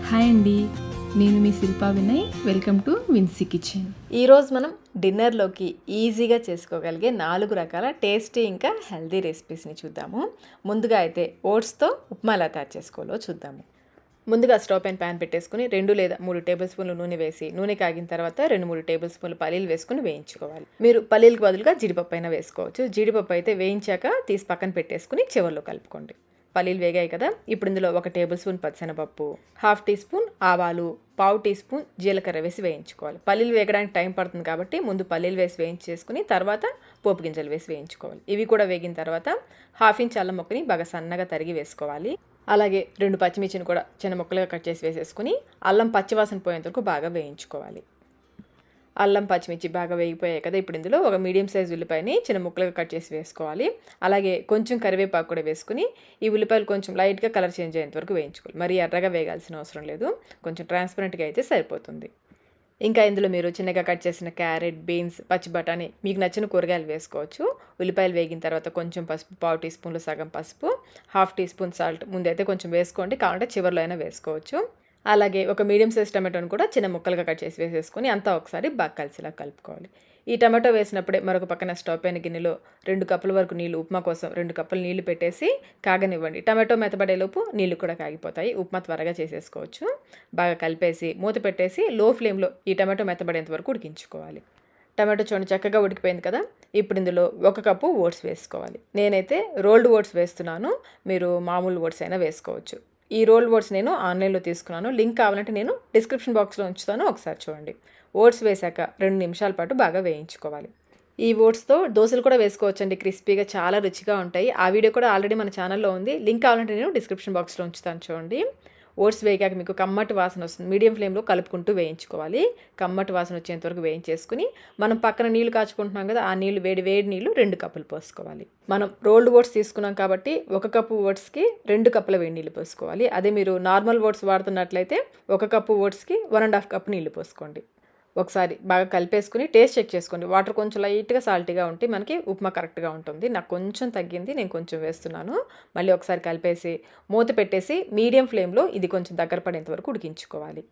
Hi అండి, నేను మీ Shilpa Vinay. Welcome to Vinsy kitchen. ఈరోజు మనం డిన్నర్లోకి ఈజీగా చేసుకోగలిగే 4 రకాల టేస్టీ ఇంకా హెల్తీ రెసిపీస్ని చూద్దాము. ముందుగా అయితే ఓట్స్తో ఉప్మా ఎలా తయారు చేసుకోవాలో చూద్దాము. ముందుగా స్టవ్ పైన ప్యాన్ పెట్టేసుకుని 2 లేదా 3 టేబుల్ స్పూన్లు నూనె వేసి, నూనె కాగిన తర్వాత 2-3 టేబుల్ స్పూన్లు పల్లీలు వేసుకుని వేయించుకోవాలి. మీరు పల్లీలకు బదులుగా జీడిపప్పు అయినా వేసుకోవచ్చు. జీడిపప్పు అయితే వేయించాక తీసి పక్కన పెట్టేసుకుని చివరిలో కలుపుకోండి. పల్లీలు వేగాయి కదా, ఇప్పుడు ఇందులో 1 టేబుల్ స్పూన్ పచ్చిశనగపప్పు, 1/2 టీ స్పూన్ ఆవాలు, 1/4 టీ స్పూన్ జీలకర్ర వేసి వేయించుకోవాలి. పల్లీలు వేగడానికి టైం పడుతుంది కాబట్టి ముందు పల్లీలు వేసి వేయించేసుకుని తర్వాత పోపు గింజలు వేసి వేయించుకోవాలి. ఇవి కూడా వేగిన తర్వాత 1/2 ఇంచ్ అల్లం ముక్కని బాగా సన్నగా తరిగి వేసుకోవాలి. అలాగే 2 పచ్చిమిర్చిని కూడా చిన్న ముక్కలుగా కట్ చేసి వేసేసుకుని అల్లం పచ్చివాసన పోయేంత వరకు బాగా వేయించుకోవాలి. అల్లం పచ్చిమిర్చి బాగా వేగిపోయాయి కదా, ఇప్పుడు ఇందులో ఒక మీడియం సైజ్ ఉల్లిపాయని చిన్న ముక్కలుగా కట్ చేసి వేసుకోవాలి. అలాగే కొంచెం కరివేపాకు కూడా వేసుకుని ఈ ఉల్లిపాయలు కొంచెం లైట్గా కలర్ చేంజ్ అయ్యేంత వరకు వేయించుకోవాలి. మరి ఎర్రగా వేగాల్సిన అవసరం లేదు, కొంచెం ట్రాన్స్పరెంట్గా అయితే సరిపోతుంది. ఇంకా ఇందులో మీరు చిన్నగా కట్ చేసిన క్యారెట్, బీన్స్, పచ్చి బఠానీ మీకు నచ్చిన కూరగాయలు వేసుకోవచ్చు. ఉల్లిపాయలు వేగిన తర్వాత కొంచెం పసుపు, 1/4 టీ స్పూన్లు సగం పసుపు, 1/2 టీ స్పూన్ సాల్ట్ ముందైతే కొంచెం వేసుకోండి, కావాలంటే చివరిలో అయినా వేసుకోవచ్చు. అలాగే ఒక మీడియం సైజ్ టమాటోని కూడా చిన్న ముక్కలుగా కట్ చేసి వేసేసుకొని అంతా ఒకసారి బాగా కలిసిలా కలుపుకోవాలి. ఈ టమాటో వేసినప్పుడే మరొక పక్కన స్టవ్ పైన గిన్నెలో 2 కప్పుల వరకు నీళ్ళు, ఉప్మా కోసం 2 కప్పులు నీళ్లు పెట్టేసి కాగనివ్వండి. టమాటో మెత్తబడేలోపు నీళ్లు కూడా కాగిపోతాయి, ఉప్మా త్వరగా చేసేసుకోవచ్చు. బాగా కలిపేసి మూత పెట్టేసి లో ఫ్లేమ్లో ఈ టమాటో మెత్తబడేంత వరకు ఉడికించుకోవాలి. టమాటో చూడండి చక్కగా ఉడికిపోయింది కదా, ఇప్పుడు ఇందులో 1 కప్పు ఓట్స్ వేసుకోవాలి. నేనైతే రోల్డ్ ఓట్స్ వేస్తున్నాను, మీరు మామూలు ఓట్స్ అయినా వేసుకోవచ్చు. ఈ రోల్డ్ ఓట్స్ నేను ఆన్లైన్లో తీసుకున్నాను, లింక్ కావాలంటే నేను డిస్క్రిప్షన్ బాక్స్లో ఉంచుతాను, ఒకసారి చూడండి. ఓట్స్ వేసాక 2 నిమిషాల పాటు బాగా వేయించుకోవాలి. ఈ ఓట్స్తో దోశలు కూడా వేసుకోవచ్చండి, క్రిస్పీగా చాలా రుచిగా ఉంటాయి. ఆ వీడియో కూడా ఆల్రెడీ మన ఛానల్లో ఉంది, లింక్ కావాలంటే నేను డిస్క్రిప్షన్ బాక్స్లో ఉంచుతాను చూడండి. ఓట్స్ వేగాక మీకు కమ్మటి వాసన వస్తుంది, మీడియం ఫ్లేమ్లో కలుపుకుంటూ వేయించుకోవాలి. కమ్మటి వాసన వచ్చేంత వరకు వేయించేసుకుని మనం పక్కన నీళ్లు కాచుకుంటున్నాం కదా, ఆ నీళ్లు వేడి నీళ్లు 2 కప్పులు పోసుకోవాలి. మనం రోల్డ్ ఓట్స్ తీసుకున్నాం కాబట్టి 1 కప్పు ఓట్స్కి 2 కప్పుల వేడి నీళ్ళు పోసుకోవాలి. అదే మీరు నార్మల్ ఓట్స్ వాడుతున్నట్లయితే 1 కప్పు ఓట్స్కి 1.5 కప్పు నీళ్లు పోసుకోండి. ఒకసారి బాగా కలిపేసుకుని టేస్ట్ చెక్ చేసుకోండి. వాటర్ కొంచెం లైట్గా సాల్టీగా ఉంటే మనకి ఉప్మా కరెక్ట్గా ఉంటుంది. నాకు కొంచెం తగ్గింది, నేను కొంచెం వేస్తున్నాను. మళ్ళీ ఒకసారి కలిపేసి మూత పెట్టేసి మీడియం ఫ్లేమ్లో ఇది కొంచెం దగ్గర పడేంత వరకు ఉడికించుకోవాలి.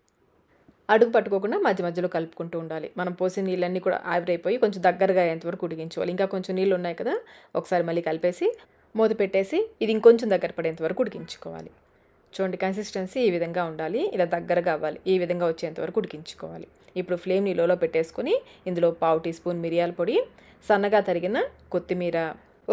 అడుగు పట్టుకోకుండా మధ్య మధ్యలో కలుపుకుంటూ ఉండాలి. మనం పోసిన నీళ్ళన్నీ కూడా ఆవిరైపోయి కొంచెం దగ్గరగా అయ్యేంత వరకు ఉడికించుకోవాలి. ఇంకా కొంచెం నీళ్ళు ఉన్నాయి కదా, ఒకసారి మళ్ళీ కలిపేసి మూత పెట్టేసి ఇది ఇంకొంచెం దగ్గర పడేంత వరకు ఉడికించుకోవాలి. చూడండి, కన్సిస్టెన్సీ ఈ విధంగా ఉండాలి, ఇలా దగ్గరగా అవ్వాలి, ఈ విధంగా వచ్చేంత వరకు ఉడికించుకోవాలి. ఇప్పుడు ఫ్లేమ్ని లోలో పెట్టేసుకొని ఇందులో 1/4 టీ స్పూన్ మిరియాల పొడి, సన్నగా తరిగిన కొత్తిమీర,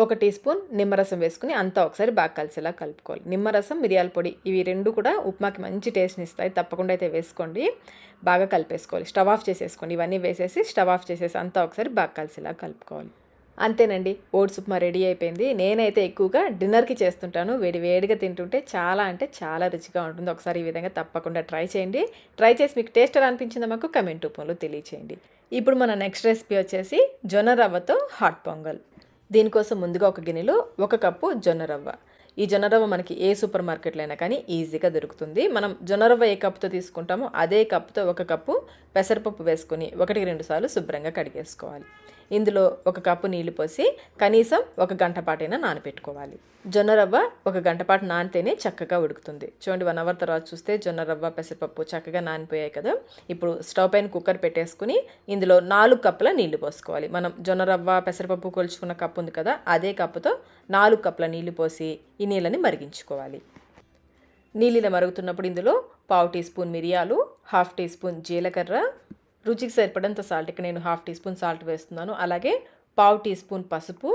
1 టీ స్పూన్ నిమ్మరసం వేసుకుని అంతా ఒకసారి బాగా కలిసేలా కలుపుకోవాలి. నిమ్మరసం, మిరియాల పొడి ఇవి 2 కూడా ఉప్మాకి మంచి టేస్ట్ని ఇస్తాయి, తప్పకుండా అయితే వేసుకోండి. బాగా కలిపేసుకోవాలి. స్టవ్ ఆఫ్ చేసేసుకోండి. ఇవన్నీ వేసేసి స్టవ్ ఆఫ్ చేసేసి అంతా ఒకసారి బాగా కలిసేలా కలుపుకోవాలి. అంతేనండి, ఓట్స్ ఉప్మా రెడీ అయిపోయింది. నేనైతే ఎక్కువగా డిన్నర్కి చేస్తుంటాను. వేడిగా తింటుంటే చాలా అంటే చాలా రుచిగా ఉంటుంది. ఒకసారి ఈ విధంగా తప్పకుండా ట్రై చేయండి. ట్రై చేసి మీకు టేస్ట్ ఎలా అనిపించిందో మాకు కమెంట్ రూపంలో తెలియచేయండి. ఇప్పుడు మన నెక్స్ట్ రెసిపీ వచ్చేసి జొన్న రవ్వతో హాట్ పొంగల్. దీనికోసం ముందుగా ఒక గిన్నెలో 1 కప్పు జొన్న రవ్వ. ఈ జొన్న రవ్వ మనకి ఏ సూపర్ మార్కెట్లో అయినా కానీ ఈజీగా దొరుకుతుంది. మనం జొన్న రవ్వ ఏ కప్పుతో తీసుకుంటామో అదే కప్పుతో 1 కప్పు పెసరపప్పు వేసుకొని 1-2 సార్లు శుభ్రంగా కడిగేసుకోవాలి. ఇందులో 1 కప్పు నీళ్లు పోసి కనీసం 1 గంట పాటైనా నానబెట్టుకోవాలి. జొన్న రవ్వ 1 గంట పాటు నానితేనే చక్కగా ఉడుకుతుంది. చూడండి, 1 అవర్ తర్వాత చూస్తే జొన్న రవ్వ, పెసరపప్పు చక్కగా నానిపోయాయి కదా. ఇప్పుడు స్టవ్ పైన కుక్కర్ పెట్టేసుకుని ఇందులో 4 కప్పుల నీళ్లు పోసుకోవాలి. మనం జొన్న రవ్వ, పెసరపప్పు కొలుచుకున్న కప్పు ఉంది కదా, అదే కప్పుతో 4 కప్పుల నీళ్లు పోసి ఈ నీళ్ళని మరిగించుకోవాలి. నీళ్ళ మరుగుతున్నప్పుడు ఇందులో 1/4 టీ స్పూన్ మిరియాలు, 1/2 టీ స్పూన్ జీలకర్ర, రుచికి సరిపడంత సాల్ట్, ఇక్కడ నేను 1/2 టీ స్పూన్ సాల్ట్ వేస్తున్నాను. అలాగే 1/4 టీ స్పూన్ పసుపు,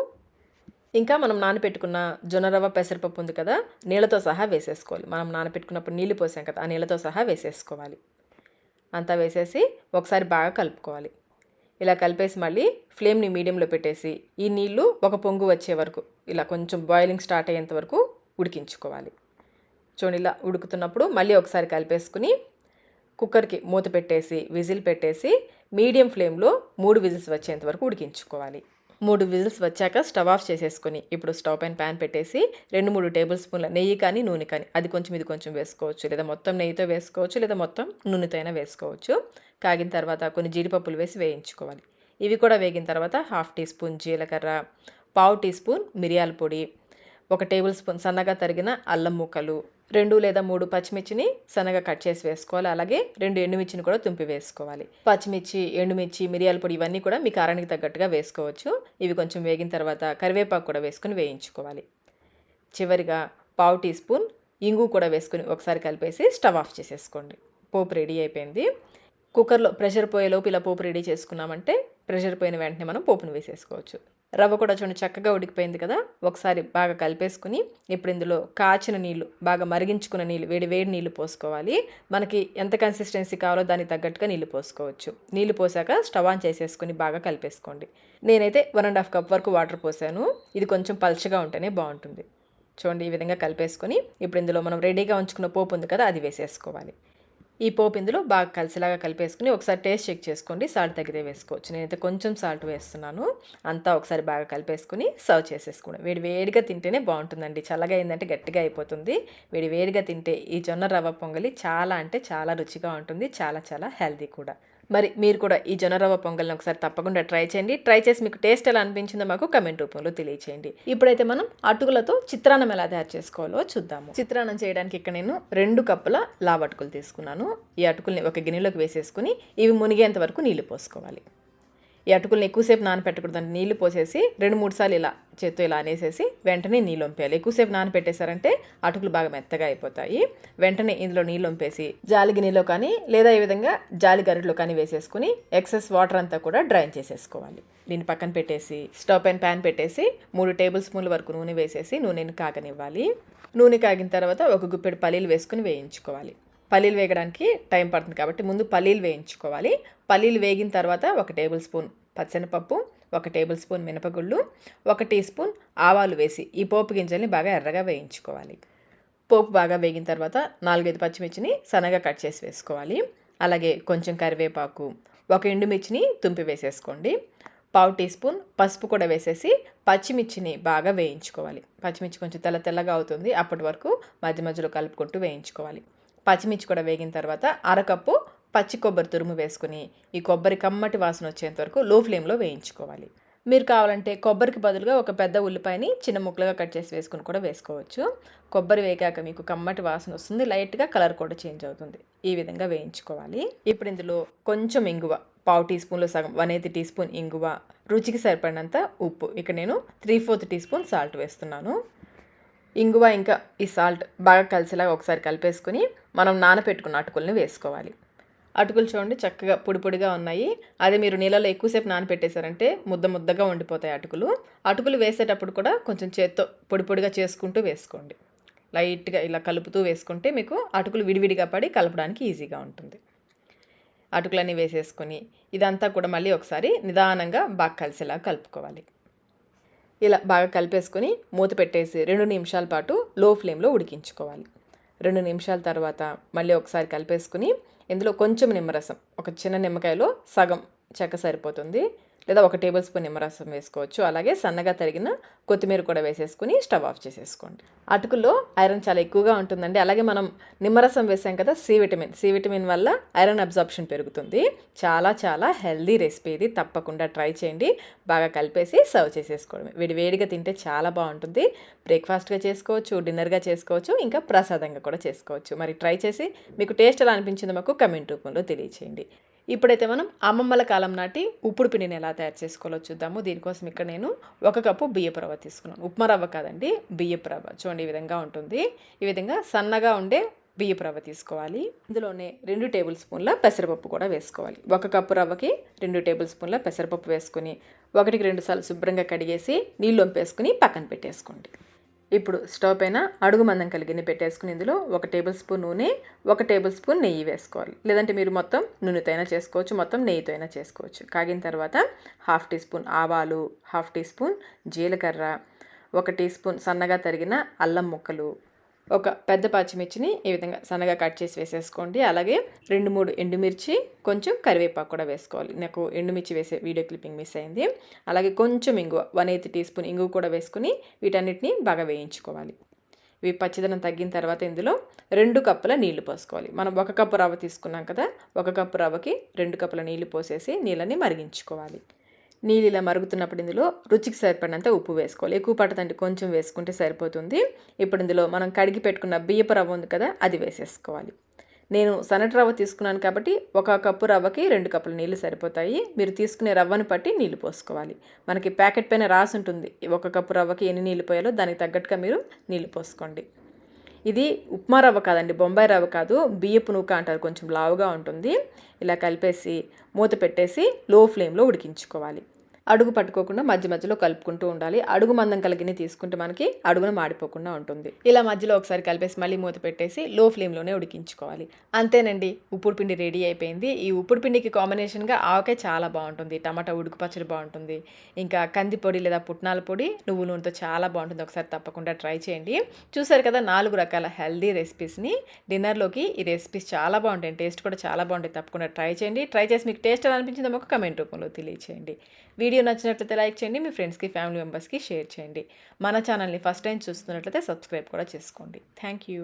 ఇంకా మనం నానపెట్టుకున్న జొన్న రవ్వ, పెసరపప్పు ఉంది కదా, నీళ్ళతో సహా వేసేసుకోవాలి. మనం నానపెట్టుకున్నప్పుడు నీళ్ళు పోసాం కదా, ఆ నీళ్ళతో సహా వేసేసుకోవాలి. అంతా వేసేసి ఒకసారి బాగా కలుపుకోవాలి. ఇలా కలిపేసి మళ్ళీ ఫ్లేమ్ని మీడియంలో పెట్టేసి ఈ నీళ్లు ఒక పొంగు వచ్చే వరకు, ఇలా కొంచెం బాయిలింగ్ స్టార్ట్ అయ్యేంత వరకు ఉడికించుకోవాలి. చూడండి, ఇలా ఉడుకుతున్నప్పుడు మళ్ళీ ఒకసారి కలిపేసుకుని కుక్కర్కి మూత పెట్టేసి విజిల్ పెట్టేసి మీడియం ఫ్లేమ్లో 3 విజిల్స్ వచ్చేంత వరకు ఉడికించుకోవాలి. 3 విజిల్స్ వచ్చాక స్టవ్ ఆఫ్ చేసేసుకొని ఇప్పుడు స్టవ్ పైన ప్యాన్ పెట్టేసి 2-3 టేబుల్ స్పూన్ల నెయ్యి కానీ నూనె కానీ, అది కొంచెం ఇది కొంచెం వేసుకోవచ్చు, లేదా మొత్తం నెయ్యితో వేసుకోవచ్చు, లేదా మొత్తం నూనెతో అయినా వేసుకోవచ్చు. కాగిన తర్వాత కొన్ని జీడిపప్పులు వేసి వేయించుకోవాలి. ఇవి కూడా వేగిన తర్వాత 1/2 టీ స్పూన్ జీలకర్ర, 1/4 టీ స్పూన్ మిరియాల పొడి, 1 టేబుల్ స్పూన్ సన్నగా తరిగిన అల్లం ముక్కలు, 2 లేదా 3 పచ్చిమిర్చిని సన్నగా కట్ చేసి వేసుకోవాలి. అలాగే 2 ఎండుమిర్చిని కూడా తుంపి వేసుకోవాలి. పచ్చిమిర్చి, ఎండుమిర్చి, మిరియాల పొడి ఇవన్నీ కూడా మీ కారానికి తగ్గట్టుగా వేసుకోవచ్చు. ఇవి కొంచెం వేగిన తర్వాత కరివేపాకు కూడా వేసుకొని వేయించుకోవాలి. చివరిగా పావు టీ స్పూన్ ఇంగు కూడా వేసుకొని ఒకసారి కలిపేసి స్టవ్ ఆఫ్ చేసేసుకోండి. పోపు రెడీ అయిపోయింది. కుక్కర్లో ప్రెషర్ పోయేలోపు ఇలా పోపు రెడీ చేసుకున్నామంటే ప్రెషర్ పోయిన వెంటనే మనం పోపును వేసేసుకోవచ్చు. రవ్వ కూడా చూడండి చక్కగా ఉడికిపోయింది కదా. ఒకసారి బాగా కలిపేసుకుని ఇప్పుడు ఇందులో కాచిన నీళ్ళు, బాగా మరిగించుకున్న నీళ్ళు, వేడి వేడి నీళ్ళు పోసుకోవాలి. మనకి ఎంత కన్సిస్టెన్సీ కావాలో దానికి తగ్గట్టుగా నీళ్ళు పోసుకోవచ్చు. నీళ్ళు పోసాక స్టవ్ ఆన్ చేసేసుకుని బాగా కలిపేసుకోండి. నేనైతే 1.5 కప్ వరకు వాటర్ పోసాను. ఇది కొంచెం పల్చగా ఉంటేనే బాగుంటుంది. చూడండి ఈ విధంగా కలిపేసుకొని ఇప్పుడు ఇందులో మనం రెడీగా ఉంచుకున్న పోపు ఉంది కదా, అది వేసేసుకోవాలి. ఈ పోపు ఇందులో బాగా కలిసిలాగా కలిపేసుకుని ఒకసారి టేస్ట్ చెక్ చేసుకోండి. సాల్ట్ తగ్గితే వేసుకోవచ్చు. నేనైతే కొంచెం సాల్ట్ వేస్తున్నాను. అంతా ఒకసారి బాగా కలిపేసుకుని సర్వ్ చేసేసుకోండి. వేడిగా తింటేనే బాగుంటుందండి. చల్లగా అయిందంటే గట్టిగా అయిపోతుంది. వేడిగా తింటే ఈ జొన్న రవ్వ పొంగలి చాలా అంటే చాలా రుచిగా ఉంటుంది. చాలా హెల్తీ కూడా. మరి మీరు కూడా ఈ జొన్న రవ్వ పొంగల్ని ఒకసారి తప్పకుండా ట్రై చేయండి. ట్రై చేసి మీకు టేస్ట్ ఎలా అనిపించిందో మాకు కమెంట్ రూపంలో తెలియచేయండి. ఇప్పుడైతే మనం అటుకులతో చిత్రాన్నం ఎలా తయారు చేసుకోవాలో చూద్దాము. చిత్రాన్నం చేయడానికి ఇక్కడ నేను 2 కప్పుల లావు అటుకులు తీసుకున్నాను. ఈ అటుకుల్ని ఒక గిన్నెలోకి వేసేసుకుని ఇవి మునిగేంత వరకు నీళ్లు పోసుకోవాలి. ఈ అటుకుల్ని ఎక్కువసేపు నానపెట్టకూడదండి. నీళ్లు పోసేసి 2-3 సార్లు ఇలా చేత్తో ఇలా అనేసేసి వెంటనే నీళ్ళు వంపేయాలి. ఎక్కువసేపు నానపెట్టేశారంటే అటుకులు బాగా మెత్తగా అయిపోతాయి. వెంటనే ఇందులో నీళ్ళు వంపేసి జాలి గిన్నెలో కానీ లేదా ఈ విధంగా జాలి గరిటలో కానీ వేసేసుకుని ఎక్సెస్ వాటర్ అంతా కూడా డ్రైన్ చేసేసుకోవాలి. దీన్ని పక్కన పెట్టేసి స్టవ్ పైన ప్యాన్ పెట్టేసి 3 టేబుల్ స్పూన్ల వరకు నూనె వేసేసి నూనెని కాగనివ్వాలి. నూనె కాగిన తర్వాత ఒక గుప్పెడు పల్లీలు వేసుకుని వేయించుకోవాలి. పల్లీలు వేగడానికి టైం పడుతుంది కాబట్టి ముందు పల్లీలు వేయించుకోవాలి. పల్లీలు వేగిన తర్వాత 1 టేబుల్ స్పూన్ పచ్చెనపప్పు, 1 టేబుల్ స్పూన్ మినపగుళ్ళు, 1 టీ స్పూన్ ఆవాలు వేసి ఈ పోపు గింజల్ని బాగా ఎర్రగా వేయించుకోవాలి. పోపు బాగా వేగిన తర్వాత 4-5 పచ్చిమిర్చిని సన్నగా కట్ చేసి వేసుకోవాలి. అలాగే కొంచెం కరివేపాకు, 1 ఎండుమిర్చిని తుంపి వేసేసుకోండి. పావు టీ స్పూన్ పసుపు కూడా వేసేసి పచ్చిమిర్చిని బాగా వేయించుకోవాలి. పచ్చిమిర్చి కొంచెం తెల్లగా అవుతుంది. అప్పటి వరకు మధ్యలో కలుపుకుంటూ వేయించుకోవాలి. పచ్చిమిర్చి కూడా వేగిన తర్వాత 1/2 కప్పు పచ్చి కొబ్బరి తురుము వేసుకుని ఈ కొబ్బరి కమ్మటి వాసన వచ్చేంత వరకు లో ఫ్లేమ్లో వేయించుకోవాలి. మీరు కావాలంటే కొబ్బరికి బదులుగా ఒక పెద్ద ఉల్లిపాయని చిన్న ముక్కలుగా కట్ చేసి వేసుకుని కూడా వేసుకోవచ్చు. కొబ్బరి వేగాక మీకు కమ్మటి వాసన వస్తుంది. లైట్గా కలర్ కూడా చేంజ్ అవుతుంది. ఈ విధంగా వేయించుకోవాలి. ఇప్పుడు ఇందులో కొంచెం ఇంగువ, పావు టీ స్పూన్లో సగం 1/8 టీ స్పూన్ ఇంగువ, రుచికి సరిపడినంత ఉప్పు, ఇక్కడ నేను 3/4 టీ స్పూన్ సాల్ట్ వేస్తున్నాను. ఇంగువ ఇంకా ఈ సాల్ట్ బాగా కలిసేలాగా ఒకసారి కలిపేసుకుని మనం నానపెట్టుకున్న అటుకుల్ని వేసుకోవాలి. అటుకులు చూడండి చక్కగా పొడిగా ఉన్నాయి. అదే మీరు నీళ్ళలో ఎక్కువసేపు నానపెట్టేశారంటే ముద్దగా ఉండిపోతాయి అటుకులు. అటుకులు వేసేటప్పుడు కూడా కొంచెం చేత్తో పొడిగా చేసుకుంటూ వేసుకోండి. లైట్గా ఇలా కలుపుతూ వేసుకుంటే మీకు అటుకులు విడివిడిగా పడి కలపడానికి ఈజీగా ఉంటుంది. అటుకులన్నీ వేసేసుకొని ఇదంతా కూడా మళ్ళీ ఒకసారి నిదానంగా బాగా కలిసేలా కలుపుకోవాలి. ఇలా బాగా కలిపేసుకొని మూత పెట్టేసి 2 నిమిషాల పాటు లో ఫ్లేమ్లో ఉడికించుకోవాలి. 2 నిమిషాల తర్వాత మళ్ళీ ఒకసారి కలిపేసుకుని ఇందులో కొంచెం నిమ్మరసం, ఒక చిన్న నిమ్మకాయలో సగం చెక్క సరిపోతుంది, లేదా 1 టేబుల్ స్పూన్ నిమ్మరసం వేసుకోవచ్చు. అలాగే సన్నగా తరిగిన కొత్తిమీర కూడా వేసేసుకుని స్టవ్ ఆఫ్ చేసేసుకోండి. అటుకుల్లో ఐరన్ చాలా ఎక్కువగా ఉంటుందండి. అలాగే మనం నిమ్మరసం వేసాం కదా, సి విటమిన్ వల్ల ఐరన్ అబ్జార్ప్షన్ పెరుగుతుంది. చాలా హెల్దీ రెసిపీ ఇది. తప్పకుండా ట్రై చేయండి. బాగా కలిపేసి సర్వ్ చేసేసుకోవడం. వేడిగా తింటే చాలా బాగుంటుంది. బ్రేక్ఫాస్ట్గా చేసుకోవచ్చు, డిన్నర్గా చేసుకోవచ్చు, ఇంకా ప్రసాదంగా కూడా చేసుకోవచ్చు. మరి ట్రై చేసి మీకు టేస్ట్ ఎలా అనిపించిందో మాకు కమెంట్ రూపంలో తెలియచేయండి. ఇప్పుడైతే మనం అమ్మమ్మల కాలం నాటి ఉప్పుడు పిండిని ఎలా తయారు చేసుకోవాలో చూద్దాము. దీనికోసం ఇక్కడ నేను 1 కప్పు బియ్యపు రవ్వ తీసుకున్నాను. ఉప్మా రవ్వ కాదండి, బియ్యపు రవ్వ. చూడండి ఈ విధంగా ఉంటుంది. ఈ విధంగా సన్నగా ఉండే బియ్యపు రవ్వ తీసుకోవాలి. ఇందులోనే 2 టేబుల్ స్పూన్ల పెసరపప్పు కూడా వేసుకోవాలి. 1 కప్పు రవ్వకి 2 టేబుల్ స్పూన్ల పెసరపప్పు వేసుకుని 1-2 సార్లు శుభ్రంగా కడిగేసి నీళ్ళు వంపేసుకుని పక్కన పెట్టేసుకోండి. ఇప్పుడు స్టవ్ పైన అడుగు మందం కలిగిన పెట్టేసుకుని ఇందులో 1 టేబుల్ స్పూన్ నూనె, 1 టేబుల్ స్పూన్ నెయ్యి వేసుకోవాలి. లేదంటే మీరు మొత్తం నూనెతో అయినా చేసుకోవచ్చు, మొత్తం నెయ్యితో అయినా చేసుకోవచ్చు. కాగిన తర్వాత 1/2 టీ స్పూన్ ఆవాలు, 1/2 టీ స్పూన్ జీలకర్ర, 1 టీ స్పూన్ సన్నగా తరిగిన అల్లం ముక్కలు, 1 పెద్ద పచ్చిమిర్చిని ఈ విధంగా సన్నగా కట్ చేసి వేసేసుకోండి. అలాగే 2-3 ఎండుమిర్చి, కొంచెం కరివేపాకు కూడా వేసుకోవాలి. నాకు ఎండుమిర్చి వేసే వీడియో క్లిప్పింగ్ మిస్ అయింది. అలాగే కొంచెం ఇంగువ, 1/8 టీ స్పూన్ ఇంగువ కూడా వేసుకుని వీటన్నిటిని బాగా వేయించుకోవాలి. ఇవి పచ్చిదనం తగ్గిన తర్వాత ఇందులో 2 కప్పుల నీళ్లు పోసుకోవాలి. మనం 1 కప్పు రవ్వ తీసుకున్నాం కదా, 1 కప్పు రవ్వకి 2 కప్పుల నీళ్లు పోసేసి నీళ్ళని మరిగించుకోవాలి. నీళ్ళు ఇలా మరుగుతున్నప్పుడు ఇందులో రుచికి సరిపడినంత ఉప్పు వేసుకోవాలి. ఎక్కువ పట్టదండి, కొంచెం వేసుకుంటే సరిపోతుంది. ఇప్పుడు ఇందులో మనం కడిగి పెట్టుకున్న బియ్యపు రవ్వ ఉంది కదా, అది వేసేసుకోవాలి. నేను సన్నటి రవ్వ తీసుకున్నాను కాబట్టి 1 కప్పు రవ్వకి 2 కప్పుల నీళ్ళు సరిపోతాయి. మీరు తీసుకునే రవ్వను బట్టి నీళ్ళు పోసుకోవాలి. మనకి ప్యాకెట్ పైన రాసి ఉంటుంది 1 కప్పు రవ్వకి ఎన్ని నీళ్ళు పోయాలో, దానికి తగ్గట్టుగా మీరు నీళ్ళు పోసుకోండి. ఇది ఉప్మా రవ్వ కాదండి, బొంబాయి రవ్వ కాదు, బియ్యపు నూక అంటారు, కొంచెం లావుగా ఉంటుంది. ఇలా కలిపేసి మూత పెట్టేసి లో ఫ్లేమ్లో ఉడికించుకోవాలి. అడుగు పట్టుకోకుండా మధ్య మధ్యలో కలుపుకుంటూ ఉండాలి. అడుగు మందం కలిగిన తీసుకుంటే మనకి అడుగున మాడిపోకుండా ఉంటుంది. ఇలా మధ్యలో ఒకసారి కలిపేసి మళ్ళీ మూత పెట్టేసి లో ఫ్లేమ్లోనే ఉడికించుకోవాలి. అంతేనండి, ఉప్పుడు పిండి రెడీ అయిపోయింది. ఈ ఉప్పుడు పిండికి కాంబినేషన్గా ఆవకాయ చాలా బాగుంటుంది, టమాటా ఉడుకు పచ్చడి బాగుంటుంది, ఇంకా కంది పొడి లేదా పుట్నాల పొడి నువ్వుల నూనెతో చాలా బాగుంటుంది. ఒకసారి తప్పకుండా ట్రై చేయండి. చూసారు కదా 4 రకాల హెల్దీ రెసిపీస్ని. డిన్నర్లోకి ఈ రెసిపీస్ చాలా బాగుంటాయి, టేస్ట్ కూడా చాలా బాగుంటాయి. తప్పకుండా ట్రై చేయండి. ట్రై చేసి మీకు టేస్ట్ ఎలా అనిపించిందో ఒక కమెంట్ రూపంలో తెలియచేయండి. వీడియో నచ్చినట్లయితే లైక్ చేయండి, మీ ఫ్రెండ్స్కి ఫ్యామిలీ మెంబర్స్కి షేర్ చేయండి. మన ఛానల్ని ఫస్ట్ టైం చూస్తున్నట్లయితే సబ్స్క్రైబ్ కూడా చేసుకోండి. Thank you.